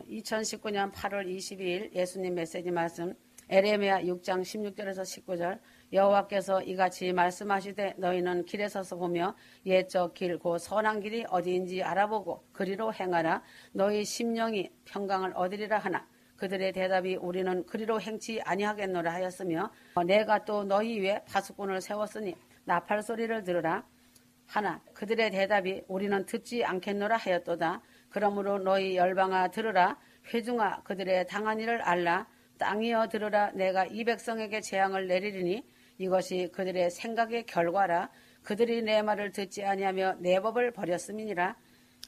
2019년 8월 22일 예수님 메시지 말씀 에레미야 6장 16절에서 19절 여호와께서 이같이 말씀하시되 너희는 길에 서서 보며 옛적 길 곧 선한 길이 어디인지 알아보고 그리로 행하라. 너희 심령이 평강을 얻으리라 하나 그들의 대답이 우리는 그리로 행치 아니하겠노라 하였으며 내가 또 너희 위에 파수꾼을 세웠으니 나팔 소리를 들으라 하나 그들의 대답이 우리는 듣지 않겠노라 하였도다. 그러므로 너희 열방아 들으라. 회중아 그들의 당한 일을 알라. 땅이여 들으라. 내가 이 백성에게 재앙을 내리리니 이것이 그들의 생각의 결과라. 그들이 내 말을 듣지 아니하며 내 법을 버렸음이니라.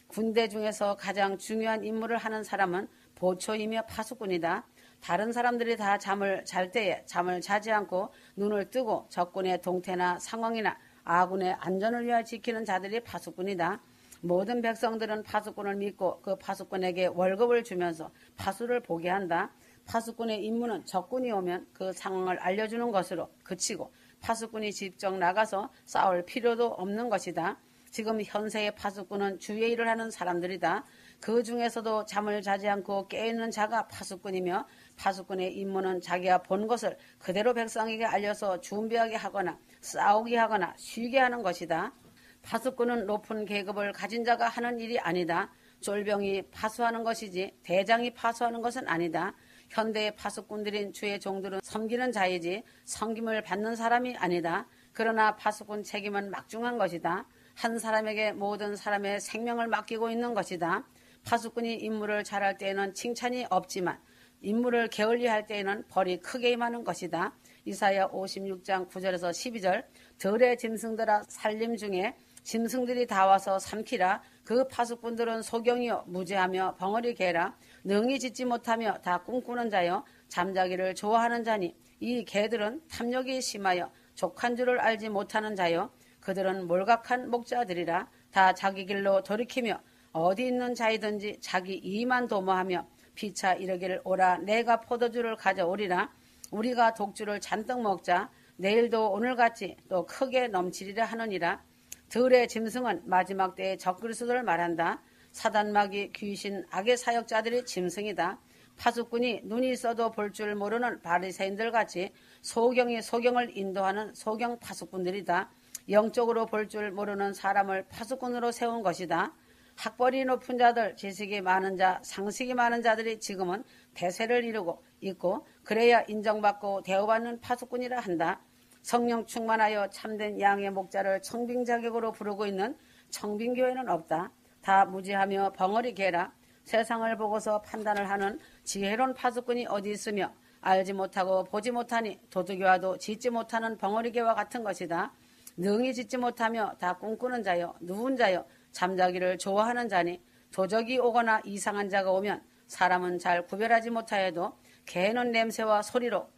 군대 중에서 가장 중요한 임무를 하는 사람은 보초이며 파수꾼이다. 다른 사람들이 다 잠을 잘 때에 잠을 자지 않고 눈을 뜨고 적군의 동태나 상황이나 아군의 안전을 위하여 지키는 자들이 파수꾼이다. 모든 백성들은 파수꾼을 믿고 그 파수꾼에게 월급을 주면서 파수를 보게 한다. 파수꾼의 임무는 적군이 오면 그 상황을 알려주는 것으로 그치고 파수꾼이 직접 나가서 싸울 필요도 없는 것이다. 지금 현세의 파수꾼은 주의 일을 하는 사람들이다. 그 중에서도 잠을 자지 않고 깨어있는 자가 파수꾼이며 파수꾼의 임무는 자기가 본 것을 그대로 백성에게 알려서 준비하게 하거나 싸우게 하거나 쉬게 하는 것이다. 파수꾼은 높은 계급을 가진 자가 하는 일이 아니다. 쫄병이 파수하는 것이지 대장이 파수하는 것은 아니다. 현대의 파수꾼들인 주의 종들은 섬기는 자이지 섬김을 받는 사람이 아니다. 그러나 파수꾼 책임은 막중한 것이다. 한 사람에게 모든 사람의 생명을 맡기고 있는 것이다. 파수꾼이 임무를 잘할 때에는 칭찬이 없지만 임무를 게을리할 때에는 벌이 크게 임하는 것이다. 이사야 56장 9절에서 12절 들의 짐승들아 살림 중에 짐승들이 다 와서 삼키라. 그 파수꾼들은 소경이요 무죄하며 벙어리 개라. 능히 짓지 못하며 다 꿈꾸는 자여 잠자기를 좋아하는 자니 이 개들은 탐욕이 심하여 족한 줄을 알지 못하는 자여 그들은 몰각한 목자들이라. 다 자기 길로 돌이키며 어디 있는 자이든지 자기 이만 도모하며 피차 이르기를 오라 내가 포도주를 가져오리라. 우리가 독주를 잔뜩 먹자. 내일도 오늘같이 또 크게 넘치리라 하느니라. 들의 짐승은 마지막 때의 적그리스도를 말한다. 사단마귀 귀신 악의 사역자들이 짐승이다. 파수꾼이 눈이 있어도 볼 줄 모르는 바리새인들같이 소경이 소경을 인도하는 소경 파수꾼들이다. 영적으로 볼 줄 모르는 사람을 파수꾼으로 세운 것이다. 학벌이 높은 자들, 지식이 많은 자, 상식이 많은 자들이 지금은 대세를 이루고 있고 그래야 인정받고 대우받는 파수꾼이라 한다. 성령 충만하여 참된 양의 목자를 청빙 자격으로 부르고 있는 청빙교회는 없다. 다 무지하며 벙어리 개라. 세상을 보고서 판단을 하는 지혜로운 파수꾼이 어디 있으며 알지 못하고 보지 못하니 도둑이와도 짓지 못하는 벙어리 개와 같은 것이다. 능히 짓지 못하며 다 꿈꾸는 자여 누운 자여 잠자기를 좋아하는 자니 도적이 오거나 이상한 자가 오면 사람은 잘 구별하지 못하여도 개는 냄새와 소리로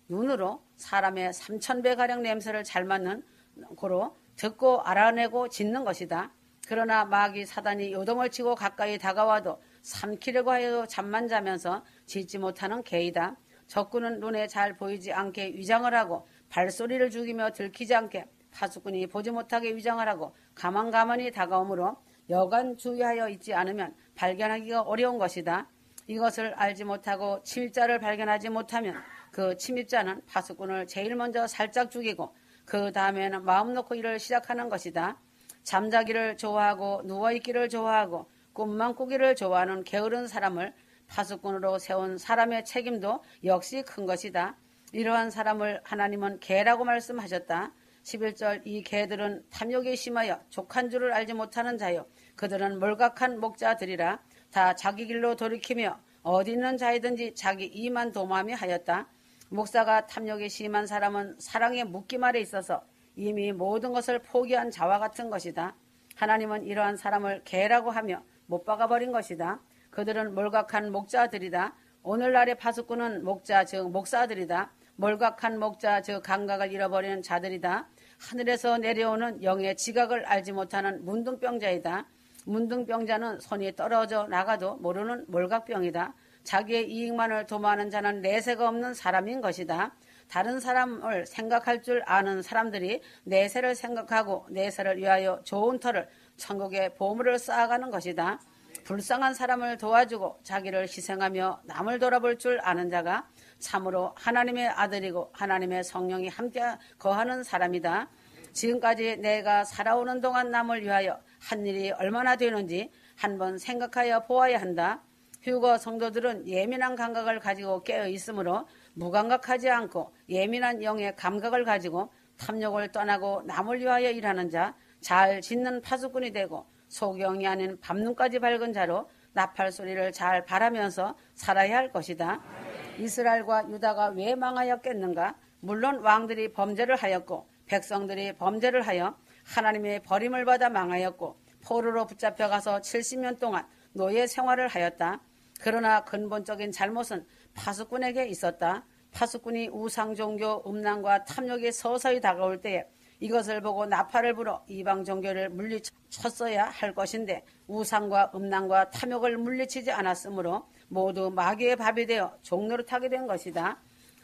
눈으로 사람의 3000배가량 냄새를 잘 맡는 고로 듣고 알아내고 짖는 것이다. 그러나 마귀 사단이 요동을 치고 가까이 다가와도 삼키려고 하여도 잠만 자면서 짖지 못하는 개이다. 적군은 눈에 잘 보이지 않게 위장을 하고 발소리를 죽이며 들키지 않게 파수꾼이 보지 못하게 위장을 하고 가만가만히 다가오므로 여간 주의하여 있지 않으면 발견하기가 어려운 것이다. 이것을 알지 못하고 침입자를 발견하지 못하면 그 침입자는 파수꾼을 제일 먼저 살짝 죽이고 그 다음에는 마음 놓고 일을 시작하는 것이다. 잠자기를 좋아하고 누워있기를 좋아하고 꿈만 꾸기를 좋아하는 게으른 사람을 파수꾼으로 세운 사람의 책임도 역시 큰 것이다. 이러한 사람을 하나님은 개라고 말씀하셨다. 11절 이 개들은 탐욕이 심하여 족한 줄을 알지 못하는 자요 그들은 몰각한 목자들이라. 다 자기 길로 돌이키며 어디 있는 자이든지 자기 이만 도모하며 하였다. 목사가 탐욕이 심한 사람은 사랑의 묶임 아래 있어서 이미 모든 것을 포기한 자와 같은 것이다. 하나님은 이러한 사람을 개라고 하며 못 박아버린 것이다. 그들은 몰각한 목자들이다. 오늘날의 파수꾼은 목자 즉 목사들이다. 몰각한 목자 즉 감각을 잃어버리는 자들이다. 하늘에서 내려오는 영의 지각을 알지 못하는 문둥병자이다. 문둥병자는 손이 떨어져 나가도 모르는 몰각병이다. 자기의 이익만을 도모하는 자는 내세가 없는 사람인 것이다. 다른 사람을 생각할 줄 아는 사람들이 내세를 생각하고 내세를 위하여 좋은 터를 천국의 보물을 쌓아가는 것이다. 불쌍한 사람을 도와주고 자기를 희생하며 남을 돌아볼 줄 아는 자가 참으로 하나님의 아들이고 하나님의 성령이 함께 거하는 사람이다. 지금까지 내가 살아오는 동안 남을 위하여 한 일이 얼마나 되는지 한번 생각하여 보아야 한다. 휴거 성도들은 예민한 감각을 가지고 깨어 있으므로 무감각하지 않고 예민한 영의 감각을 가지고 탐욕을 떠나고 남을 위하여 일하는 자, 잘 짓는 파수꾼이 되고 소경이 아닌 밤눈까지 밝은 자로 나팔 소리를 잘 바라면서 살아야 할 것이다. 이스라엘과 유다가 왜 망하였겠는가? 물론 왕들이 범죄를 하였고 백성들이 범죄를 하여 하나님의 버림을 받아 망하였고 포로로 붙잡혀가서 70년 동안 노예 생활을 하였다. 그러나 근본적인 잘못은 파수꾼에게 있었다. 파수꾼이 우상종교, 음란과 탐욕이 서서히 다가올 때에 이것을 보고 나팔을 불어 이방 종교를 물리쳤어야 할 것인데 우상과 음란과 탐욕을 물리치지 않았으므로 모두 마귀의 밥이 되어 종노릇하게 된 것이다.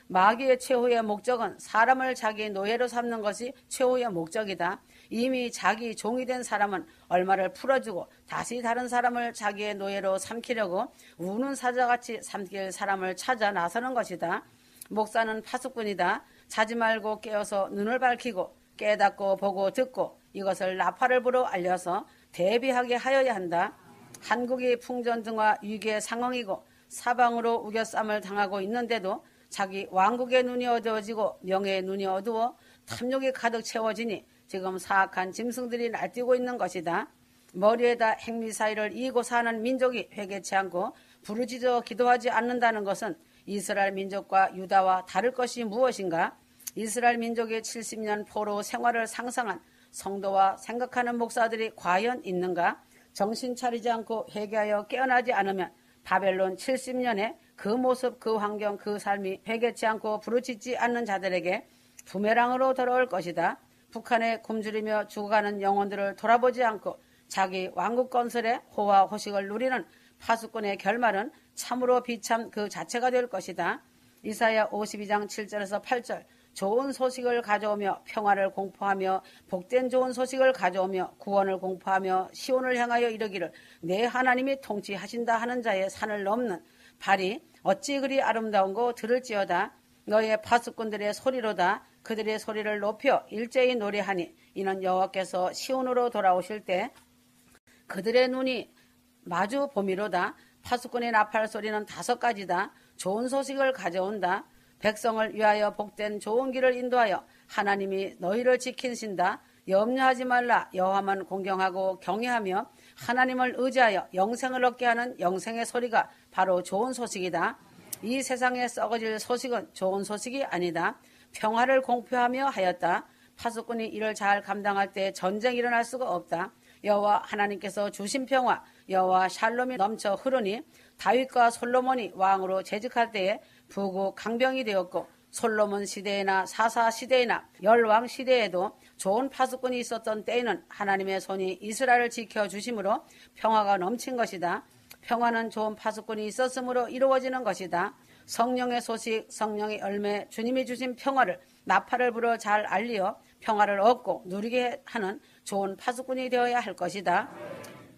마귀의 최후의 목적은 사람을 자기 노예로 삼는 것이 최후의 목적이다. 이미 자기 종이 된 사람은 얼마를 풀어주고 다시 다른 사람을 자기의 노예로 삼키려고 우는 사자같이 삼킬 사람을 찾아 나서는 것이다. 목사는 파수꾼이다. 자지 말고 깨어서 눈을 밝히고 깨닫고 보고 듣고 이것을 나팔을 불어 알려서 대비하게 하여야 한다. 한국이 풍전등화 위기의 상황이고 사방으로 우겨쌈을 당하고 있는데도 자기 왕국의 눈이 어두워지고 명예의 눈이 어두워 탐욕이 가득 채워지니 지금 사악한 짐승들이 날뛰고 있는 것이다. 머리에다 핵미사일을 이고 사는 민족이 회개치 않고 부르짖어 기도하지 않는다는 것은 이스라엘 민족과 유다와 다를 것이 무엇인가? 이스라엘 민족의 70년 포로 생활을 상상한 성도와 생각하는 목사들이 과연 있는가? 정신 차리지 않고 회개하여 깨어나지 않으면 바벨론 70년에 그 모습, 그 환경, 그 삶이 회개치 않고 부르짖지 않는 자들에게 부메랑으로 돌아올 것이다. 북한에 굶주리며 죽어가는 영혼들을 돌아보지 않고 자기 왕국 건설에 호화 호식을 누리는 파수꾼의 결말은 참으로 비참 그 자체가 될 것이다. 이사야 52장 7절에서 8절 좋은 소식을 가져오며 평화를 공포하며 복된 좋은 소식을 가져오며 구원을 공포하며 시온을 향하여 이르기를 내 하나님이 통치하신다 하는 자의 산을 넘는 발이 어찌 그리 아름다운고 들을지어다. 너의 파수꾼들의 소리로다. 그들의 소리를 높여 일제히 노래하니 이는 여호와께서 시온으로 돌아오실 때 그들의 눈이 마주 보미로다. 파수꾼의 나팔 소리는 5가지다. 좋은 소식을 가져온다. 백성을 위하여 복된 좋은 길을 인도하여 하나님이 너희를 지키신다. 염려하지 말라. 여호와만 공경하고 경외하며 하나님을 의지하여 영생을 얻게 하는 영생의 소리가 바로 좋은 소식이다. 이 세상에 썩어질 소식은 좋은 소식이 아니다. 평화를 공표하며 하였다. 파수꾼이 이를 잘 감당할 때 전쟁이 일어날 수가 없다. 여호와 하나님께서 주신 평화, 여호와 샬롬이 넘쳐 흐르니 다윗과 솔로몬이 왕으로 재직할 때에 부국 강병이 되었고 솔로몬 시대에나 사사 시대에나 열왕 시대에도 좋은 파수꾼이 있었던 때에는 하나님의 손이 이스라엘을 지켜주심으로 평화가 넘친 것이다. 평화는 좋은 파수꾼이 있었으므로 이루어지는 것이다. 성령의 소식, 성령의 열매, 주님이 주신 평화를 나팔을 불어 잘 알리어 평화를 얻고 누리게 하는 좋은 파수꾼이 되어야 할 것이다.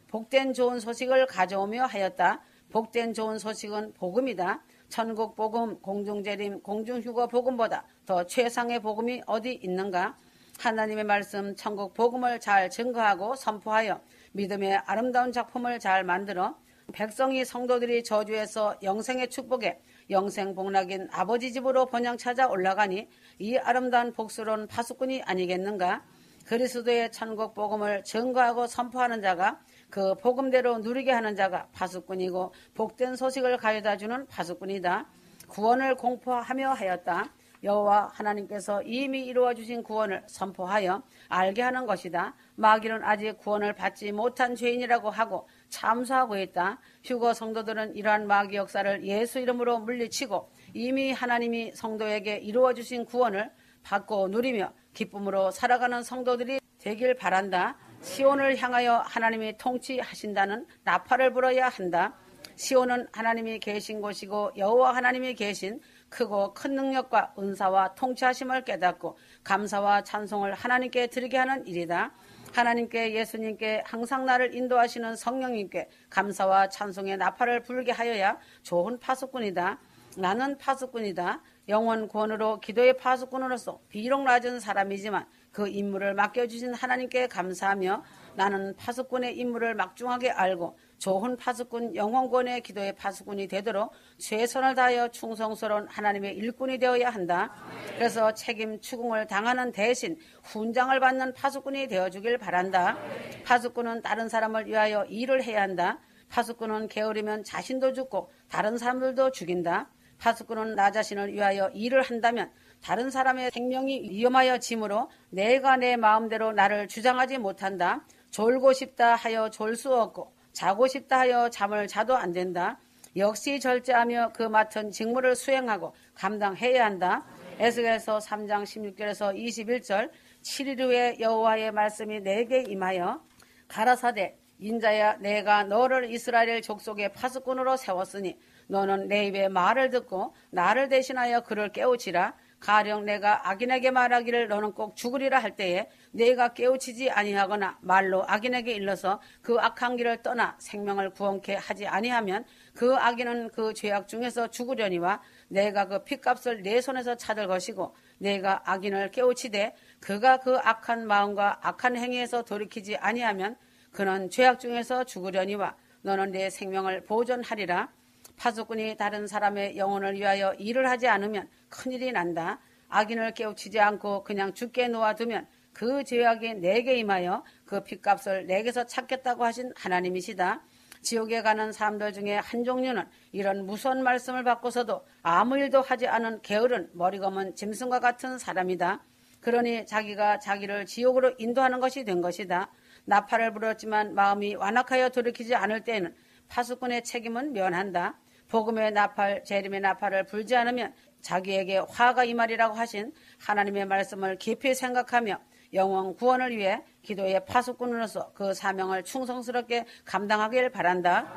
복된 좋은 소식을 가져오며 하였다. 복된 좋은 소식은 복음이다. 천국 복음, 공중재림, 공중휴거 복음보다 더 최상의 복음이 어디 있는가? 하나님의 말씀, 천국 복음을 잘 증거하고 선포하여 믿음의 아름다운 작품을 잘 만들어 백성이 성도들이 저주에서 영생의 축복에 영생 복락인 아버지 집으로 번영 찾아 올라가니 이 아름다운 복스러운 파수꾼이 아니겠는가? 그리스도의 천국 복음을 증거하고 선포하는 자가 그 복음대로 누리게 하는 자가 파수꾼이고 복된 소식을 가져다주는 파수꾼이다. 구원을 공포하며 하였다. 여호와 하나님께서 이미 이루어주신 구원을 선포하여 알게 하는 것이다. 마귀는 아직 구원을 받지 못한 죄인이라고 하고 참소하고 있다. 휴거 성도들은 이러한 마귀 역사를 예수 이름으로 물리치고 이미 하나님이 성도에게 이루어주신 구원을 받고 누리며 기쁨으로 살아가는 성도들이 되길 바란다. 시온을 향하여 하나님이 통치하신다는 나팔을 불어야 한다. 시온은 하나님이 계신 곳이고 여호와 하나님이 계신 크고 큰 능력과 은사와 통치하심을 깨닫고 감사와 찬송을 하나님께 드리게 하는 일이다. 하나님께 예수님께 항상 나를 인도하시는 성령님께 감사와 찬송의 나팔을 불게 하여야 좋은 파수꾼이다. 나는 파수꾼이다. 영원 구원으로 기도의 파수꾼으로서 비록 낮은 사람이지만 그 임무를 맡겨주신 하나님께 감사하며 나는 파수꾼의 임무를 막중하게 알고 좋은 파수꾼 영원권의 기도의 파수꾼이 되도록 최선을 다하여 충성스러운 하나님의 일꾼이 되어야 한다. 그래서 책임 추궁을 당하는 대신 훈장을 받는 파수꾼이 되어주길 바란다. 파수꾼은 다른 사람을 위하여 일을 해야 한다. 파수꾼은 게으르면 자신도 죽고 다른 사람들도 죽인다. 파수꾼은 나 자신을 위하여 일을 한다면 다른 사람의 생명이 위험하여 지므로 내가 내 마음대로 나를 주장하지 못한다. 졸고 싶다 하여 졸 수 없고 자고 싶다 하여 잠을 자도 안 된다. 역시 절제하며 그 맡은 직무를 수행하고 감당해야 한다. 에스겔서 3장 16절에서 21절 7일 후에 여호와의 말씀이 내게 임하여 가라사대 인자야 내가 너를 이스라엘 족속의 파수꾼으로 세웠으니 너는 내 입의 말을 듣고 나를 대신하여 그를 깨우치라. 가령 내가 악인에게 말하기를 너는 꼭 죽으리라 할 때에 내가 깨우치지 아니하거나 말로 악인에게 일러서 그 악한 길을 떠나 생명을 구원케 하지 아니하면 그 악인은 그 죄악 중에서 죽으려니와 내가 그 핏값을 내 손에서 찾을 것이고 내가 악인을 깨우치되 그가 그 악한 마음과 악한 행위에서 돌이키지 아니하면 그는 죄악 중에서 죽으려니와 너는 내 생명을 보존하리라. 파수꾼이 다른 사람의 영혼을 위하여 일을 하지 않으면 큰일이 난다. 악인을 깨우치지 않고 그냥 죽게 놓아두면 그 죄악이 내게 임하여 그 핏값을 내게서 찾겠다고 하신 하나님이시다. 지옥에 가는 사람들 중에 한 종류는 이런 무서운 말씀을 받고서도 아무 일도 하지 않은 게으른 머리검은 짐승과 같은 사람이다. 그러니 자기가 자기를 지옥으로 인도하는 것이 된 것이다. 나팔을 불었지만 마음이 완악하여 돌이키지 않을 때에는 파수꾼의 책임은 면한다. 복음의 나팔, 재림의 나팔을 불지 않으면 자기에게 화가 임하리라고 하신 하나님의 말씀을 깊이 생각하며 영원 구원을 위해 기도의 파수꾼으로서 그 사명을 충성스럽게 감당하길 바란다.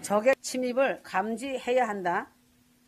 적의 침입을 감지해야 한다.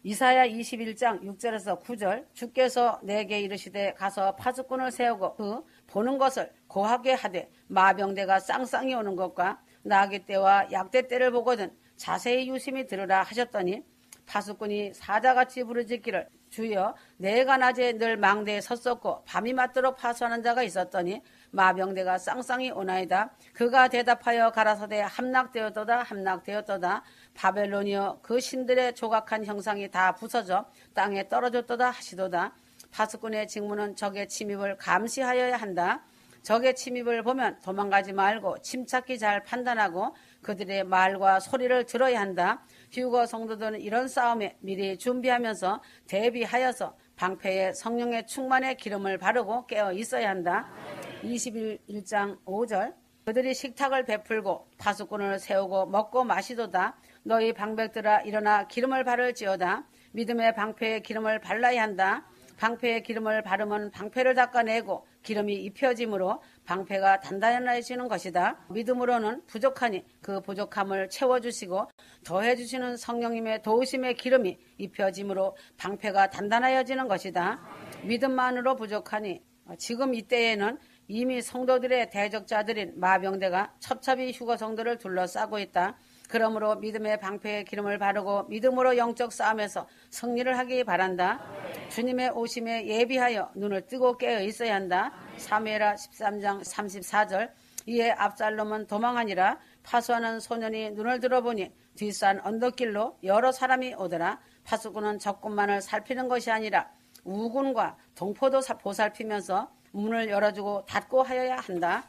이사야 21장 6절에서 9절 주께서 내게 이르시되 가서 파수꾼을 세우고 그 보는 것을 고하게 하되 마병대가 쌍쌍이 오는 것과 나귀 떼와 약대 떼를 보거든 자세히 유심히 들으라 하셨더니 파수꾼이 사자같이 부르짖기를 주여 내가 낮에 늘 망대에 섰었고 밤이 맞도록 파수하는 자가 있었더니 마병대가 쌍쌍이 오나이다. 그가 대답하여 가라사대 함락되었도다 함락되었도다. 바벨론이여 그 신들의 조각한 형상이 다 부서져 땅에 떨어졌도다 하시도다. 파수꾼의 직무는 적의 침입을 감시하여야 한다. 적의 침입을 보면 도망가지 말고 침착히 잘 판단하고 그들의 말과 소리를 들어야 한다. 휴거 성도들은 이런 싸움에 미리 준비하면서 대비하여서 방패에 성령의 충만의 기름을 바르고 깨어 있어야 한다. 21장 5절 그들이 식탁을 베풀고 파수꾼을 세우고 먹고 마시도다. 너희 방백들아 일어나 기름을 바를지어다. 믿음의 방패에 기름을 발라야 한다. 방패에 기름을 바르면 방패를 닦아내고 기름이 입혀짐으로 방패가 단단해지는 것이다. 믿음으로는 부족하니 그 부족함을 채워주시고 더해주시는 성령님의 도우심의 기름이 입혀짐으로 방패가 단단해지는 것이다. 믿음만으로 부족하니 지금 이때에는 이미 성도들의 대적자들인 마병대가 첩첩이 휴거 성도를 둘러싸고 있다. 그러므로 믿음의 방패에 기름을 바르고 믿음으로 영적 싸움에서 승리를 하기 바란다. 주님의 오심에 예비하여 눈을 뜨고 깨어 있어야 한다. 사무엘하 13장 34절 이에 압살롬은 도망하니라. 파수하는 소년이 눈을 들어보니 뒷산 언덕길로 여러 사람이 오더라. 파수꾼은 적군만을 살피는 것이 아니라 우군과 동포도 보살피면서 문을 열어주고 닫고 하여야 한다.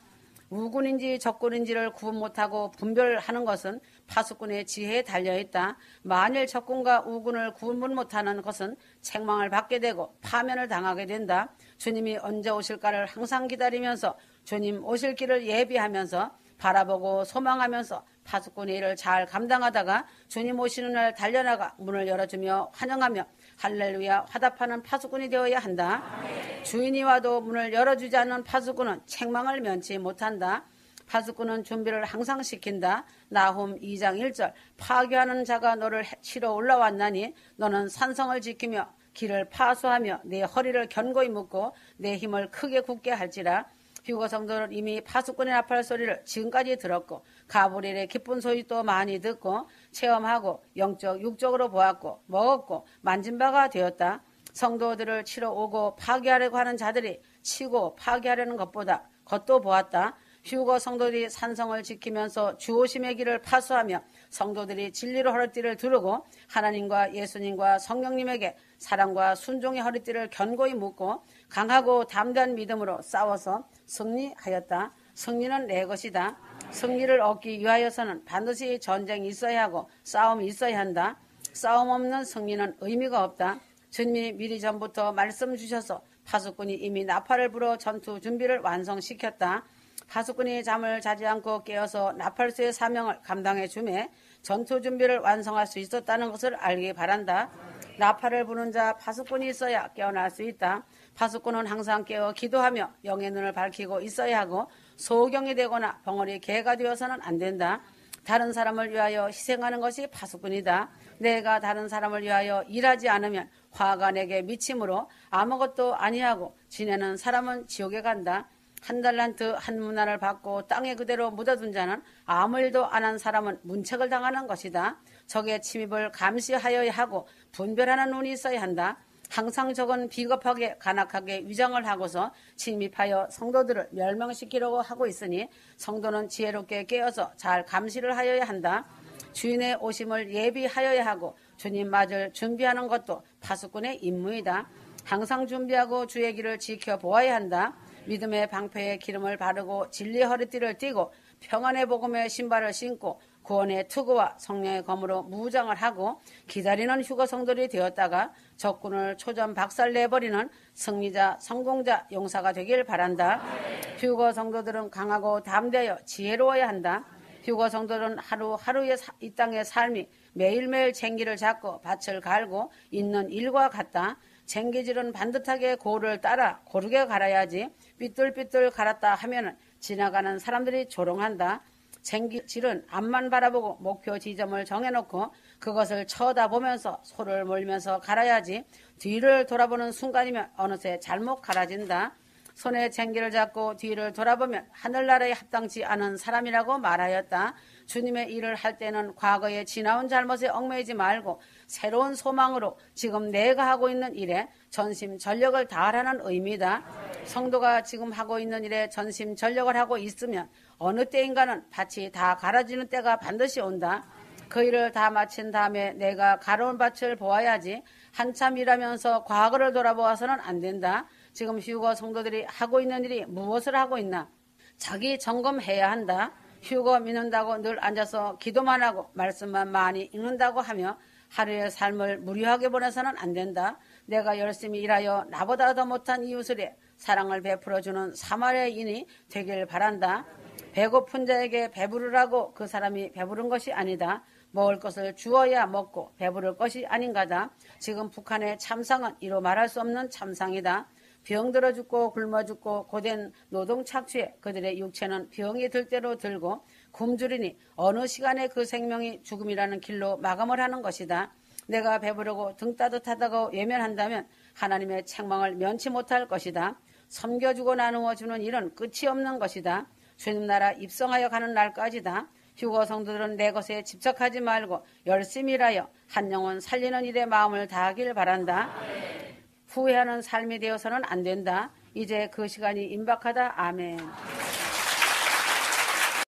우군인지 적군인지를 구분 못하고 분별하는 것은 파수꾼의 지혜에 달려있다. 만일 적군과 우군을 구분 못하는 것은 책망을 받게 되고 파면을 당하게 된다. 주님이 언제 오실까를 항상 기다리면서 주님 오실 길을 예비하면서 바라보고 소망하면서 파수꾼의 일을 잘 감당하다가 주님 오시는 날 달려나가 문을 열어주며 환영하며 할렐루야 화답하는 파수꾼이 되어야 한다. 주인이 와도 문을 열어주지 않는 파수꾼은 책망을 면치 못한다. 파수꾼은 준비를 항상 시킨다. 나훔 2장 1절 파괴하는 자가 너를 치러 올라왔나니 너는 산성을 지키며 길을 파수하며 내 허리를 견고히 묶고 내 힘을 크게 굳게 할지라. 휴거 성도는 이미 파수꾼의 나팔 소리를 지금까지 들었고 가브리엘의 기쁜 소식도 많이 듣고 체험하고 육적으로 보았고 먹었고 만진 바가 되었다. 성도들을 치러 오고 파괴하려고 하는 자들이 치고 파괴하려는 것보다 겉도 보았다. 휴거 성도들이 산성을 지키면서 주오심의 길을 파수하며 성도들이 진리로 허리띠를 두르고 하나님과 예수님과 성령님에게 사랑과 순종의 허리띠를 견고히 묶고 강하고 담대한 믿음으로 싸워서 승리하였다. 승리는 내 것이다. 승리를 얻기 위하여서는 반드시 전쟁이 있어야 하고 싸움이 있어야 한다. 싸움 없는 승리는 의미가 없다. 주님이 미리 전부터 말씀 주셔서 파수꾼이 이미 나팔을 불어 전투 준비를 완성시켰다. 파수꾼이 잠을 자지 않고 깨어서 나팔수의 사명을 감당해 주매 전투 준비를 완성할 수 있었다는 것을 알기 바란다. 나팔을 부는 자 파수꾼이 있어야 깨어날 수 있다. 파수꾼은 항상 깨어 기도하며 영의 눈을 밝히고 있어야 하고 소경이 되거나 벙어리 개가 되어서는 안 된다. 다른 사람을 위하여 희생하는 것이 파수꾼이다. 내가 다른 사람을 위하여 일하지 않으면 화가 내게 미침으로 아무것도 아니하고 지내는 사람은 지옥에 간다. 한 달란트 한 문화를 받고 땅에 그대로 묻어둔 자는 아무 일도 안 한 사람은 문책을 당하는 것이다. 적의 침입을 감시하여야 하고 분별하는 눈이 있어야 한다. 항상 적은 비겁하게 간악하게 위장을 하고서 침입하여 성도들을 멸망시키려고 하고 있으니 성도는 지혜롭게 깨어서 잘 감시를 하여야 한다. 주인의 오심을 예비하여야 하고 주님 맞을 준비하는 것도 파수꾼의 임무이다. 항상 준비하고 주의 길을 지켜보아야 한다. 믿음의 방패에 기름을 바르고 진리의 허리띠를 띠고 평안의 복음의 신발을 신고 구원의 투구와 성령의 검으로 무장을 하고 기다리는 휴거 성도들이 되었다가 적군을 초전 박살내버리는 승리자, 성공자, 용사가 되길 바란다. 휴거 성도들은 강하고 담대하여 지혜로워야 한다. 휴거 성도들은 하루하루의 이 땅의 삶이 매일매일 쟁기를 잡고 밭을 갈고 있는 일과 같다. 쟁기질은 반듯하게 고를 따라 고르게 갈아야지 삐뚤삐뚤 갈았다 하면은 지나가는 사람들이 조롱한다. 쟁기질은 앞만 바라보고 목표 지점을 정해놓고 그것을 쳐다보면서 소를 몰면서 갈아야지 뒤를 돌아보는 순간이면 어느새 잘못 갈아진다. 손에 쟁기를 잡고 뒤를 돌아보면 하늘나라에 합당치 않은 사람이라고 말하였다. 주님의 일을 할 때는 과거에 지나온 잘못에 얽매이지 말고 새로운 소망으로 지금 내가 하고 있는 일에 전심전력을 다하라는 의미다. 성도가 지금 하고 있는 일에 전심전력을 하고 있으면 어느 때인가는 밭이 다 갈아지는 때가 반드시 온다. 그 일을 다 마친 다음에 내가 갈아온 밭을 보아야지 한참 일하면서 과거를 돌아보아서는 안 된다. 지금 휴거 성도들이 하고 있는 일이 무엇을 하고 있나? 자기 점검해야 한다. 휴거 믿는다고 늘 앉아서 기도만 하고 말씀만 많이 읽는다고 하며 하루의 삶을 무료하게 보내서는 안 된다. 내가 열심히 일하여 나보다 더 못한 이웃에게 사랑을 베풀어주는 사마리아인이 되길 바란다. 배고픈 자에게 배부르라고 그 사람이 배부른 것이 아니다. 먹을 것을 주어야 먹고 배부를 것이 아닌가다. 지금 북한의 참상은 이로 말할 수 없는 참상이다. 병들어 죽고 굶어 죽고 고된 노동 착취에 그들의 육체는 병이 들 대로 들고 굶주리니 어느 시간에 그 생명이 죽음이라는 길로 마감을 하는 것이다. 내가 배부르고 등 따뜻하다고 외면한다면 하나님의 책망을 면치 못할 것이다. 섬겨주고 나누어 주는 일은 끝이 없는 것이다. 주님 나라 입성하여 가는 날까지다. 휴거 성도들은 내 것에 집착하지 말고 열심히 일하여 한 영혼 살리는 일에 마음을 다하길 바란다. 후회하는 삶이 되어서는 안 된다. 이제 그 시간이 임박하다. 아멘.